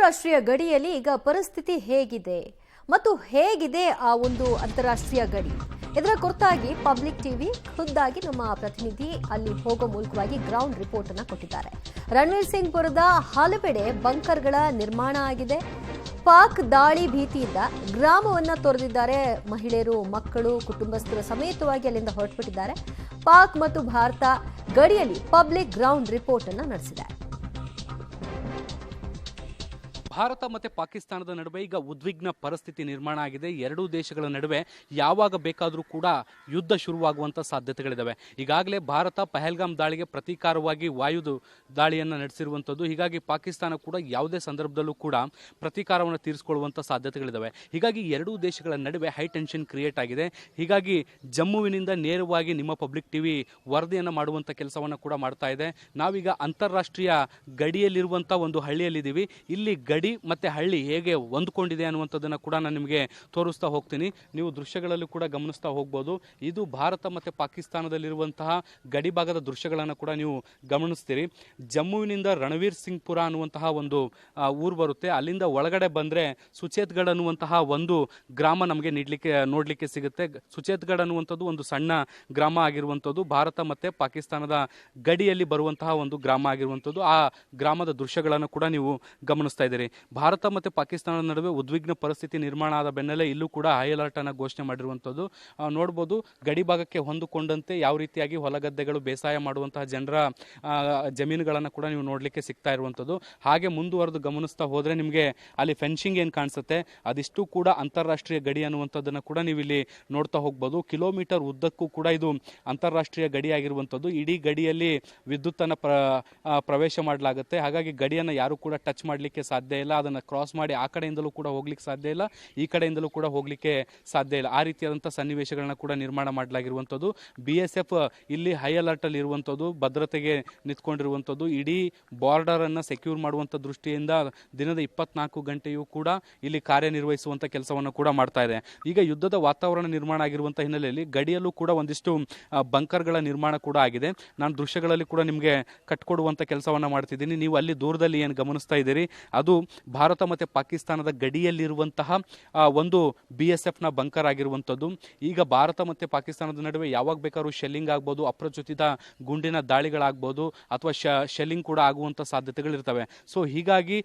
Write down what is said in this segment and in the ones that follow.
ಅಂತಾರಾಷ್ಟ್ರೀಯ ಗಡಿಯಲ್ಲಿ ಈಗ ಪರಿಸ್ಥಿತಿ ಹೇಗಿದೆ ಮತ್ತು ಹೇಗಿದೆ ಆ ಒಂದು ಅಂತಾರಾಷ್ಟ್ರೀಯ ಗಡಿ ಇದರ ಕುರಿತಾಗಿ ಪಬ್ಲಿಕ್ ಟಿವಿ ಖುದ್ದಾಗಿ ನಮ್ಮ ಪ್ರತಿನಿಧಿ ಅಲ್ಲಿ ಹೋಗೋ ಮೂಲಕವಾಗಿ ಗ್ರೌಂಡ್ ರಿಪೋರ್ಟ್ ಅನ್ನು ಕೊಟ್ಟಿದ್ದಾರೆ. ರಣವೀರ್ ಸಿಂಗ್ ಪುರದ ಹಲವೆಡೆ ಬಂಕರ್ಗಳ ನಿರ್ಮಾಣ ಆಗಿದೆ. ಪಾಕ್ ದಾಳಿ ಭೀತಿಯಿಂದ ಗ್ರಾಮವನ್ನ ತೊರೆದಿದ್ದಾರೆ. ಮಹಿಳೆಯರು, ಮಕ್ಕಳು, ಕುಟುಂಬಸ್ಥರ ಸಮೇತವಾಗಿ ಅಲ್ಲಿಂದ ಹೊರಟುಬಿಟ್ಟಿದ್ದಾರೆ. ಪಾಕ್ ಮತ್ತು ಭಾರತ ಗಡಿಯಲ್ಲಿ ಪಬ್ಲಿಕ್ ಗ್ರೌಂಡ್ ರಿಪೋರ್ಟ್ ಅನ್ನು ನಡೆಸಿದೆ. ಭಾರತ ಮತ್ತು ಪಾಕಿಸ್ತಾನದ ನಡುವೆ ಈಗ ಉದ್ವಿಗ್ನ ಪರಿಸ್ಥಿತಿ ನಿರ್ಮಾಣ ಆಗಿದೆ. ಎರಡೂ ದೇಶಗಳ ನಡುವೆ ಯಾವಾಗ ಬೇಕಾದರೂ ಕೂಡ ಯುದ್ಧ ಶುರುವಾಗುವಂಥ ಸಾಧ್ಯತೆಗಳಿದ್ದಾವೆ. ಈಗಾಗಲೇ ಭಾರತ ಪಹಲ್ಗಾಮ್ ದಾಳಿಗೆ ಪ್ರತೀಕಾರವಾಗಿ ವಾಯು ದಾಳಿಯನ್ನು ನಡೆಸಿರುವಂಥದ್ದು. ಹೀಗಾಗಿ ಪಾಕಿಸ್ತಾನ ಕೂಡ ಯಾವುದೇ ಸಂದರ್ಭದಲ್ಲೂ ಕೂಡ ಪ್ರತೀಕಾರವನ್ನು ತೀರಿಸಿಕೊಳ್ಳುವಂಥ ಸಾಧ್ಯತೆಗಳಿದ್ದಾವೆ. ಹೀಗಾಗಿ ಎರಡೂ ದೇಶಗಳ ನಡುವೆ ಹೈ ಟೆನ್ಷನ್ ಕ್ರಿಯೇಟ್ ಆಗಿದೆ. ಹೀಗಾಗಿ ಜಮ್ಮುವಿನಿಂದ ನೇರವಾಗಿ ನಿಮ್ಮ ಪಬ್ಲಿಕ್ ಟಿವಿ ವರದಿಯನ್ನು ಮಾಡುವಂಥ ಕೆಲಸವನ್ನು ಕೂಡ ಮಾಡ್ತಾ ಇದೆ. ನಾವೀಗ ಅಂತಾರಾಷ್ಟ್ರೀಯ ಗಡಿಯಲ್ಲಿರುವಂಥ ಒಂದು ಹಳ್ಳಿಯಲ್ಲಿದ್ದೀವಿ. ಇಲ್ಲಿ ಗಡಿ ಮತ್ತೆ ಹಳ್ಳಿ ಹೇಗೆ ಹೊಂದ್ಕೊಂಡಿದೆ ಅನ್ನುವಂಥದ್ದನ್ನು ಕೂಡ ನಾನು ನಿಮಗೆ ತೋರಿಸ್ತಾ ಹೋಗ್ತೀನಿ. ನೀವು ದೃಶ್ಯಗಳಲ್ಲೂ ಕೂಡ ಗಮನಿಸ್ತಾ ಹೋಗ್ಬೋದು. ಇದು ಭಾರತ ಮತ್ತು ಪಾಕಿಸ್ತಾನದಲ್ಲಿರುವಂತಹ ಗಡಿ ಭಾಗದ ದೃಶ್ಯಗಳನ್ನು ಕೂಡ ನೀವು ಗಮನಿಸ್ತೀರಿ. ಜಮ್ಮುವಿನಿಂದ ರಣವೀರ್ ಸಿಂಗ್ ಪುರ ಅನ್ನುವಂತಹ ಒಂದು ಊರು ಬರುತ್ತೆ. ಅಲ್ಲಿಂದ ಒಳಗಡೆ ಬಂದರೆ ಸುಚೇತ್ಗಢ ಅನ್ನುವಂತಹ ಒಂದು ಗ್ರಾಮ ನಮಗೆ ನೋಡಲಿಕ್ಕೆ ಸಿಗುತ್ತೆ. ಸುಚೇತ್ಗಢ ಅನ್ನುವಂಥದ್ದು ಒಂದು ಸಣ್ಣ ಗ್ರಾಮ ಆಗಿರುವಂಥದ್ದು. ಭಾರತ ಮತ್ತು ಪಾಕಿಸ್ತಾನದ ಗಡಿಯಲ್ಲಿ ಬರುವಂತಹ ಒಂದು ಗ್ರಾಮ ಆಗಿರುವಂಥದ್ದು. ಆ ಗ್ರಾಮದ ದೃಶ್ಯಗಳನ್ನು ಕೂಡ ನೀವು ಗಮನಿಸ್ತಾ ಇದ್ದೀರಿ. ಭಾರತ ಮತ್ತು ಪಾಕಿಸ್ತಾನದ ನಡುವೆ ಉದ್ವಿಗ್ನ ಪರಿಸ್ಥಿತಿ ನಿರ್ಮಾಣ ಆದ ಬೆನ್ನಲ್ಲೇ ಇಲ್ಲೂ ಕೂಡ ಹೈ ಅಲರ್ಟ್ ಅನ್ನು ಘೋಷಣೆ ಮಾಡಿರುವಂಥದ್ದು ನೋಡ್ಬೋದು. ಗಡಿ ಭಾಗಕ್ಕೆ ಹೊಂದಿಕೊಂಡಂತೆ ಯಾವ ರೀತಿಯಾಗಿ ಹೊಲಗದ್ದೆಗಳು ಬೇಸಾಯ ಮಾಡುವಂತಹ ಜನರ ಜಮೀನುಗಳನ್ನು ಕೂಡ ನೀವು ನೋಡಲಿಕ್ಕೆ ಸಿಗ್ತಾ ಇರುವಂಥದ್ದು. ಹಾಗೆ ಮುಂದುವರೆದು ಗಮನಿಸ್ತಾ ಹೋದರೆ ನಿಮಗೆ ಅಲ್ಲಿ ಫೆನ್ಸಿಂಗ್ ಏನು ಕಾಣಿಸುತ್ತೆ ಅದಿಷ್ಟು ಕೂಡ ಅಂತಾರಾಷ್ಟ್ರೀಯ ಗಡಿ ಅನ್ನುವಂಥದ್ದನ್ನು ಕೂಡ ನೀವು ಇಲ್ಲಿ ನೋಡ್ತಾ ಹೋಗ್ಬೋದು. ಕಿಲೋಮೀಟರ್ ಉದ್ದಕ್ಕೂ ಕೂಡ ಇದು ಅಂತಾರಾಷ್ಟ್ರೀಯ ಗಡಿ ಆಗಿರುವಂಥದ್ದು. ಇಡೀ ಗಡಿಯಲ್ಲಿ ವಿದ್ಯುತ್ತನ್ನು ಪ್ರವೇಶ ಮಾಡಲಾಗುತ್ತೆ. ಹಾಗಾಗಿ ಗಡಿಯನ್ನು ಯಾರು ಕೂಡ ಟಚ್ ಮಾಡಲಿಕ್ಕೆ ಸಾಧ್ಯ ಇಲ್ಲ. ಅದನ್ನು ಕ್ರಾಸ್ ಮಾಡಿ ಆ ಕಡೆಯಿಂದಲೂ ಕೂಡ ಹೋಗ್ಲಿಕ್ಕೆ ಸಾಧ್ಯ ಇಲ್ಲ, ಈ ಕಡೆಯಿಂದಲೂ ಕೂಡ ಹೋಗ್ಲಿಕ್ಕೆ ಸಾಧ್ಯ ಇಲ್ಲ. ಆ ರೀತಿಯಾದಂಥ ಸನ್ನಿವೇಶಗಳನ್ನ ಕೂಡ ನಿರ್ಮಾಣ ಮಾಡಲಾಗಿರುವಂಥದ್ದು. BSF ಇಲ್ಲಿ ಹೈ ಅಲರ್ಟ್ ಅಲ್ಲಿ ಇರುವಂಥದ್ದು, ಭದ್ರತೆಗೆ ನಿಂತ್ಕೊಂಡಿರುವಂಥದ್ದು. ಇಡೀ ಬಾರ್ಡರ್ ಅನ್ನು ಸೆಕ್ಯೂರ್ ಮಾಡುವಂಥ ದೃಷ್ಟಿಯಿಂದ ದಿನದ 24 ಗಂಟೆಯೂ ಕೂಡ ಇಲ್ಲಿ ಕಾರ್ಯನಿರ್ವಹಿಸುವಂಥ ಕೆಲಸವನ್ನು ಕೂಡ ಮಾಡ್ತಾ ಇದೆ. ಈಗ ಯುದ್ಧದ ವಾತಾವರಣ ನಿರ್ಮಾಣ ಆಗಿರುವಂಥ ಹಿನ್ನೆಲೆಯಲ್ಲಿ ಗಡಿಯಲ್ಲೂ ಕೂಡ ಒಂದಿಷ್ಟು ಬಂಕರ್ಗಳ ನಿರ್ಮಾಣ ಕೂಡ ಆಗಿದೆ. ನಾನು ದೃಶ್ಯಗಳಲ್ಲಿ ಕೂಡ ನಿಮಗೆ ಕಟ್ಕೊಡುವಂಥ ಕೆಲಸವನ್ನು ಮಾಡ್ತಿದ್ದೀನಿ. ನೀವು ಅಲ್ಲಿ ದೂರದಲ್ಲಿ ಏನು ಗಮನಿಸ್ತಾ ಇದ್ದೀರಿ ಅದು ಭಾರತ ಮತ್ತು ಪಾಕಿಸ್ತಾನದ ಗಡಿಯಲ್ಲಿರುವಂತಹ ಒಂದು BSFನ ಬಂಕರ್ ಆಗಿರುವಂಥದ್ದು. ಈಗ ಭಾರತ ಮತ್ತು ಪಾಕಿಸ್ತಾನದ ನಡುವೆ ಯಾವಾಗ ಬೇಕಾದ್ರೂ ಶೆಲ್ಲಿಂಗ್ ಆಗ್ಬೋದು, ಅಪ್ರಚೋದಿತ ಗುಂಡಿನ ದಾಳಿಗಳಾಗ್ಬೋದು ಅಥವಾ ಶೆಲ್ಲಿಂಗ್ ಕೂಡ ಆಗುವಂಥ ಸಾಧ್ಯತೆಗಳಿರ್ತವೆ. ಸೊ ಹೀಗಾಗಿ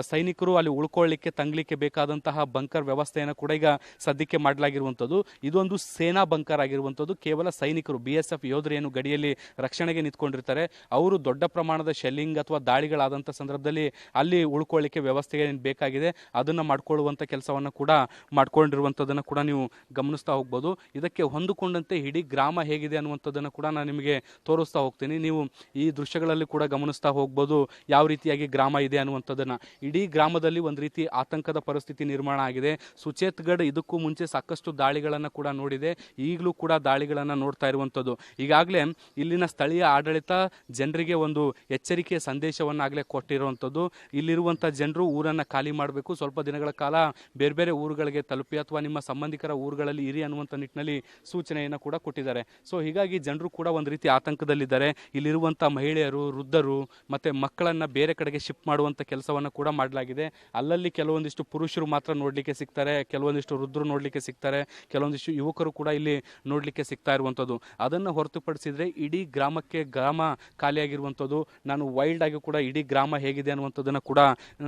ಸೈನಿಕರು ಅಲ್ಲಿ ಉಳ್ಕೊಳ್ಳಿಕ್ಕೆ ತಂಗ್ಲಿಕ್ಕೆ ಬೇಕಾದಂತಹ ಬಂಕರ್ ವ್ಯವಸ್ಥೆಯನ್ನು ಕೂಡ ಈಗ ಸದ್ಯಕ್ಕೆ ಮಾಡಲಾಗಿರುವಂಥದ್ದು. ಇದೊಂದು ಸೇನಾ ಬಂಕರ್ ಆಗಿರುವಂಥದ್ದು. ಕೇವಲ ಸೈನಿಕರು BSF ಯೋಧರು ಏನು ಗಡಿಯಲ್ಲಿ ರಕ್ಷಣೆಗೆ ನಿಂತ್ಕೊಂಡಿರ್ತಾರೆ ಅವರು ದೊಡ್ಡ ಪ್ರಮಾಣದ ಶೆಲ್ಲಿಂಗ್ ಅಥವಾ ದಾಳಿಗಳಾದಂಥ ಸಂದರ್ಭದಲ್ಲಿ ಅಲ್ಲಿ ಉಳ್ಕೊಳ್ಳಿಕ್ಕೆ ವ್ಯವಸ್ಥೆಗೆ ಬೇಕಾಗಿದೆ ಅದನ್ನು ಮಾಡ್ಕೊಳ್ಳುವಂಥ ಕೆಲಸವನ್ನು ಕೂಡ ಮಾಡ್ಕೊಂಡಿರುವಂಥದ್ದನ್ನು ಕೂಡ ನೀವು ಗಮನಿಸ್ತಾ ಹೋಗ್ಬೋದು. ಇದಕ್ಕೆ ಹೊಂದಿಕೊಂಡಂತೆ ಇಡೀ ಗ್ರಾಮ ಹೇಗಿದೆ ಅನ್ನುವಂಥದ್ದನ್ನು ಕೂಡ ನಾನು ನಿಮಗೆ ತೋರಿಸ್ತಾ ಹೋಗ್ತೀನಿ. ನೀವು ಈ ದೃಶ್ಯಗಳಲ್ಲಿ ಕೂಡ ಗಮನಿಸ್ತಾ ಹೋಗ್ಬೋದು ಯಾವ ರೀತಿಯಾಗಿ ಗ್ರಾಮ ಇದೆ ಅನ್ನುವಂಥದ್ದನ್ನು. ಇಡೀ ಗ್ರಾಮದಲ್ಲಿ ಒಂದು ರೀತಿ ಆತಂಕದ ಪರಿಸ್ಥಿತಿ ನಿರ್ಮಾಣ ಆಗಿದೆ. ಸುಚೇತ್ಗಢ ಇದಕ್ಕೂ ಮುಂಚೆ ಸಾಕಷ್ಟು ದಾಳಿಗಳನ್ನು ಕೂಡ ನೋಡಿದೆ, ಈಗಲೂ ಕೂಡ ದಾಳಿಗಳನ್ನು ನೋಡ್ತಾ ಇರುವಂಥದ್ದು. ಈಗಾಗಲೇ ಇಲ್ಲಿನ ಸ್ಥಳೀಯ ಆಡಳಿತ ಜನರಿಗೆ ಒಂದು ಎಚ್ಚರಿಕೆಯ ಸಂದೇಶವನ್ನಾಗಲೇ ಕೊಟ್ಟಿರುವಂಥದ್ದು. ಇಲ್ಲಿರುವಂಥ ಜನರು ಊರನ್ನು ಖಾಲಿ ಮಾಡಬೇಕು, ಸ್ವಲ್ಪ ದಿನಗಳ ಕಾಲ ಬೇರೆ ಬೇರೆ ಊರುಗಳಿಗೆ ತಲುಪಿ ಅಥವಾ ನಿಮ್ಮ ಸಂಬಂಧಿಕರ ಊರುಗಳಲ್ಲಿ ಇರಿ ಅನ್ನುವಂಥ ನಿಟ್ಟಿನಲ್ಲಿ ಸೂಚನೆಯನ್ನು ಕೂಡ ಕೊಟ್ಟಿದ್ದಾರೆ. ಸೊ ಹೀಗಾಗಿ ಜನರು ಕೂಡ ಒಂದು ರೀತಿ ಆತಂಕದಲ್ಲಿದ್ದಾರೆ. ಇಲ್ಲಿರುವಂಥ ಮಹಿಳೆಯರು, ವೃದ್ಧರು ಮತ್ತು ಮಕ್ಕಳನ್ನು ಬೇರೆ ಕಡೆಗೆ ಶಿಫ್ಟ್ ಮಾಡುವಂಥ ಕೆಲಸವನ್ನು ಕೂಡ ಮಾಡಲಾಗಿದೆ. ಅಲ್ಲಲ್ಲಿ ಕೆಲವೊಂದಿಷ್ಟು ಪುರುಷರು ಮಾತ್ರ ನೋಡಲಿಕ್ಕೆ ಸಿಗ್ತಾರೆ, ಕೆಲವೊಂದಿಷ್ಟು ವೃದ್ಧರು ನೋಡಲಿಕ್ಕೆ ಸಿಗ್ತಾರೆ, ಕೆಲವೊಂದಿಷ್ಟು ಯುವಕರು ಕೂಡ ಇಲ್ಲಿ ನೋಡಲಿಕ್ಕೆ ಸಿಗ್ತಾ ಇರುವಂಥದ್ದು. ಅದನ್ನು ಹೊರತುಪಡಿಸಿದರೆ ಇಡೀ ಗ್ರಾಮ ಖಾಲಿಯಾಗಿರುವಂಥದ್ದು. ನಾನು ವೈಲ್ಡ್ ಆಗಿ ಕೂಡ ಇಡೀ ಗ್ರಾಮ ಹೇಗಿದೆ ಅನ್ನುವಂಥದ್ದನ್ನು ಕೂಡ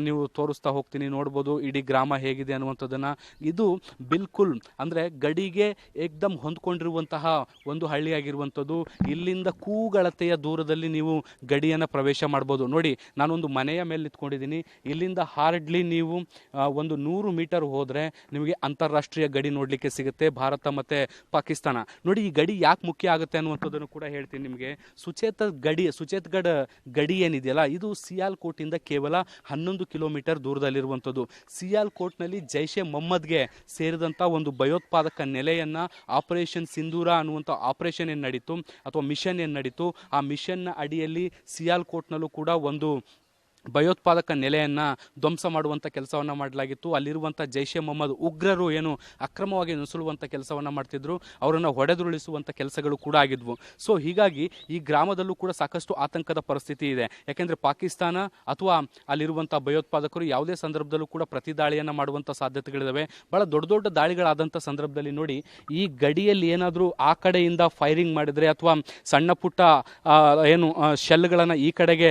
ನೀವು ತೋರಿಸ್ತಾ ಹೋಗ್ತೀನಿ. ನೋಡ್ಬೋದು ಇಡೀ ಗ್ರಾಮ ಹೇಗಿದೆ ಅನ್ನುವಂಥದ್ದನ್ನು. ಇದು ಬಿಲ್ಕುಲ್ ಅಂದರೆ ಗಡಿಗೆ ಏಕ್ದಮ್ ಹೊಂದ್ಕೊಂಡಿರುವಂತಹ ಒಂದು ಹಳ್ಳಿಯಾಗಿರುವಂಥದ್ದು. ಇಲ್ಲಿಂದ ಕೂಗಳತೆಯ ದೂರದಲ್ಲಿ ನೀವು ಗಡಿಯನ್ನು ಪ್ರವೇಶ ಮಾಡ್ಬೋದು. ನೋಡಿ ನಾನೊಂದು ಮನೆಯ ಮೇಲೆ ನಿಂತ್ಕೊಂಡಿದ್ದೀನಿ. ಇಲ್ಲಿಂದ ಹಾರ್ಡ್ಲಿ ನೀವು ಒಂದು 100 ಮೀಟರ್ ಹೋದರೆ ನಿಮಗೆ ಅಂತಾರಾಷ್ಟ್ರೀಯ ಗಡಿ ನೋಡಲಿಕ್ಕೆ ಸಿಗುತ್ತೆ, ಭಾರತ ಮತ್ತು ಪಾಕಿಸ್ತಾನ. ನೋಡಿ ಈ ಗಡಿ ಯಾಕೆ ಮುಖ್ಯ ಆಗುತ್ತೆ ಅನ್ನುವಂಥದ್ದನ್ನು ಕೂಡ ಹೇಳ್ತೀನಿ ನಿಮಗೆ. ಸುಚೇತ್ಗಢ ಗಡಿ ಏನಿದೆಯಲ್ಲ ಇದು ಸಿಯಾಲ್ಕೋಟಿಂದ ಕೇವಲ 11 ಕಿಲೋಮೀಟರ್ ದೂರದಲ್ಲಿರುವಂಥದ್ದು. ಸಿಯಾಲ್ಕೋಟ್ನಲ್ಲಿ ಜೈಷೆ ಮೊಹಮ್ಮದ್ಗೆ ಸೇರಿದಂಥ ಒಂದು ಭಯೋತ್ಪಾದಕ ನೆಲೆಯನ್ನು ಆಪರೇಷನ್ ಸಿಂಧೂರ ಅನ್ನುವಂಥ ಆಪರೇಷನ್ ಏನು ನಡೀತು ಅಥವಾ ಮಿಷನ್ ಏನು ನಡೀತು ಆ ಮಿಷನ್ನ ಅಡಿಯಲ್ಲಿ ಸಿಯಾಲ್ಕೋಟ್ನಲ್ಲೂ ಕೂಡ ಒಂದು ಭಯೋತ್ಪಾದಕ ನೆಲೆಯನ್ನ ಧ್ವಂಸ ಮಾಡುವಂಥ ಕೆಲಸವನ್ನ ಮಾಡಲಾಗಿತ್ತು. ಅಲ್ಲಿರುವಂಥ ಜೈಷೆ ಮೊಹಮ್ಮದ್ ಉಗ್ರರು ಏನು ಅಕ್ರಮವಾಗಿ ನುಸುಳುವಂಥ ಕೆಲಸವನ್ನ ಮಾಡ್ತಿದ್ರು, ಅವರನ್ನು ಹೊಡೆದುರುಳಿಸುವಂಥ ಕೆಲಸಗಳು ಕೂಡ ಆಗಿದ್ವು. ಸೊ ಹೀಗಾಗಿ ಈ ಗ್ರಾಮದಲ್ಲೂ ಕೂಡ ಸಾಕಷ್ಟು ಆತಂಕದ ಪರಿಸ್ಥಿತಿ ಇದೆ. ಯಾಕೆಂದ್ರೆ ಪಾಕಿಸ್ತಾನ ಅಥವಾ ಅಲ್ಲಿರುವಂಥ ಭಯೋತ್ಪಾದಕರು ಯಾವುದೇ ಸಂದರ್ಭದಲ್ಲೂ ಕೂಡ ಪ್ರತಿ ದಾಳಿಯನ್ನ ಮಾಡುವಂಥ ಸಾಧ್ಯತೆಗಳಿದಾವೆ. ಬಹಳ ದೊಡ್ಡ ದೊಡ್ಡ ದಾಳಿಗಳಾದಂಥ ಸಂದರ್ಭದಲ್ಲಿ ನೋಡಿ, ಈ ಗಡಿಯಲ್ಲಿ ಏನಾದರೂ ಆ ಕಡೆಯಿಂದ ಫೈರಿಂಗ್ ಮಾಡಿದ್ರೆ ಅಥವಾ ಸಣ್ಣ ಪುಟ್ಟ ಏನು ಶೆಲ್ಗಳನ್ನು ಈ ಕಡೆಗೆ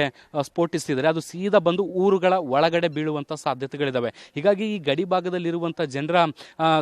ಸ್ಫೋಟಿಸಿದರೆ ಅದು ಸೀದಾ ಬಂದು ಊರುಗಳ ಒಳಗಡೆ ಬೀಳುವಂಥ ಸಾಧ್ಯತೆಗಳಿದಾವೆ. ಹೀಗಾಗಿ ಈ ಗಡಿ ಭಾಗದಲ್ಲಿರುವಂಥ ಜನರ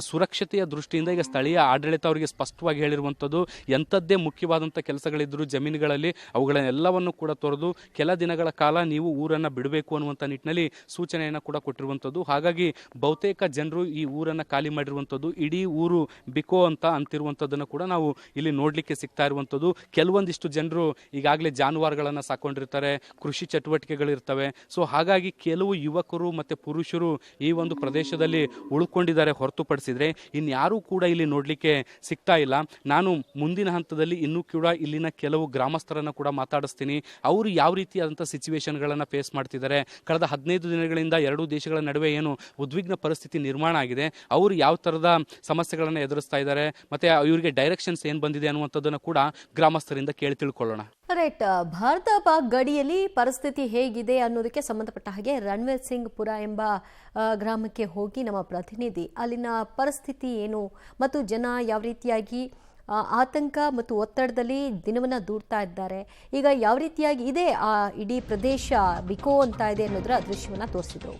ಸುರಕ್ಷತೆಯ ದೃಷ್ಟಿಯಿಂದ ಈಗ ಸ್ಥಳೀಯ ಆಡಳಿತ ಅವರಿಗೆ ಸ್ಪಷ್ಟವಾಗಿ ಹೇಳಿರುವಂಥದ್ದು, ಎಂಥದ್ದೇ ಮುಖ್ಯವಾದಂಥ ಕೆಲಸಗಳಿದ್ದರೂ ಜಮೀನುಗಳಲ್ಲಿ ಅವುಗಳನ್ನೆಲ್ಲವನ್ನು ಕೂಡ ತೊರೆದು ಕೆಲ ದಿನಗಳ ಕಾಲ ನೀವು ಊರನ್ನು ಬಿಡಬೇಕು ಅನ್ನುವಂಥ ನಿಟ್ಟಿನಲ್ಲಿ ಸೂಚನೆಯನ್ನು ಕೂಡ ಕೊಟ್ಟಿರುವಂಥದ್ದು. ಹಾಗಾಗಿ ಬಹುತೇಕ ಜನರು ಈ ಊರನ್ನು ಖಾಲಿ ಮಾಡಿರುವಂಥದ್ದು. ಇಡೀ ಊರು ಬಿಕೋ ಅಂತ ಅಂತಿರುವಂಥದ್ದನ್ನು ಕೂಡ ನಾವು ಇಲ್ಲಿ ನೋಡಲಿಕ್ಕೆ ಸಿಗ್ತಾ ಇರುವಂಥದ್ದು. ಕೆಲವೊಂದಿಷ್ಟು ಜನರು ಈಗಾಗಲೇ ಜಾನುವಾರುಗಳನ್ನು ಸಾಕೊಂಡಿರ್ತಾರೆ, ಕೃಷಿ ಚಟುವಟಿಕೆಗಳಿರ್ತವೆ. ಸೊ ಹಾಗಾಗಿ ಕೆಲವು ಯುವಕರು ಮತ್ತು ಪುರುಷರು ಈ ಒಂದು ಪ್ರದೇಶದಲ್ಲಿ ಉಳ್ಕೊಂಡಿದ್ದಾರೆ ಹೊರತುಪಡಿಸಿದ್ರೆ ಇನ್ಯಾರೂ ಕೂಡ ಇಲ್ಲಿ ನೋಡಲಿಕ್ಕೆ ಸಿಗ್ತಾ ಇಲ್ಲ. ನಾನು ಮುಂದಿನ ಹಂತದಲ್ಲಿ ಇನ್ನೂ ಕೂಡ ಇಲ್ಲಿನ ಕೆಲವು ಗ್ರಾಮಸ್ಥರನ್ನು ಕೂಡ ಮಾತಾಡಿಸ್ತೀನಿ. ಅವರು ಯಾವ ರೀತಿಯಾದಂಥ ಸಿಚುವೇಶನ್ಗಳನ್ನು ಫೇಸ್ ಮಾಡ್ತಿದ್ದಾರೆ, ಕಳೆದ 15 ದಿನಗಳಿಂದ ಎರಡೂ ದೇಶಗಳ ನಡುವೆ ಏನು ಉದ್ವಿಗ್ನ ಪರಿಸ್ಥಿತಿ ನಿರ್ಮಾಣ ಆಗಿದೆ, ಅವರು ಯಾವ ಥರದ ಸಮಸ್ಯೆಗಳನ್ನು ಎದುರಿಸ್ತಾ ಇದ್ದಾರೆ, ಮತ್ತು ಇವರಿಗೆ ಡೈರೆಕ್ಷನ್ಸ್ ಏನು ಬಂದಿದೆ ಅನ್ನುವಂಥದ್ದನ್ನು ಕೂಡ ಗ್ರಾಮಸ್ಥರಿಂದ ಕೇಳಿ ತಿಳ್ಕೊಳ್ಳೋಣ. ರೈಟ್, ಭಾರತ ಪಾಕ್ ಗಡಿಯಲ್ಲಿ ಪರಿಸ್ಥಿತಿ ಹೇಗಿದೆ ಅನ್ನೋದಕ್ಕೆ ಸಂಬಂಧಪಟ್ಟ ಹಾಗೆ ರಣವೀರ್ ಸಿಂಗ್ ಪುರ ಎಂಬ ಗ್ರಾಮಕ್ಕೆ ಹೋಗಿ ನಮ್ಮ ಪ್ರತಿನಿಧಿ ಅಲ್ಲಿನ ಪರಿಸ್ಥಿತಿ ಏನು ಮತ್ತು ಜನ ಯಾವ ರೀತಿಯಾಗಿ ಆತಂಕ ಮತ್ತು ಒತ್ತಡದಲ್ಲಿ ದಿನವನ್ನ ದೂಡ್ತಾ ಇದ್ದಾರೆ, ಈಗ ಯಾವ ರೀತಿಯಾಗಿ ಇದೆ ಆ ಇಡೀ ಪ್ರದೇಶ ಬಿಕೋ ಅಂತ ಇದೆ ಅನ್ನೋದರ ದೃಶ್ಯವನ್ನ ತೋರಿಸಿದ್ರು.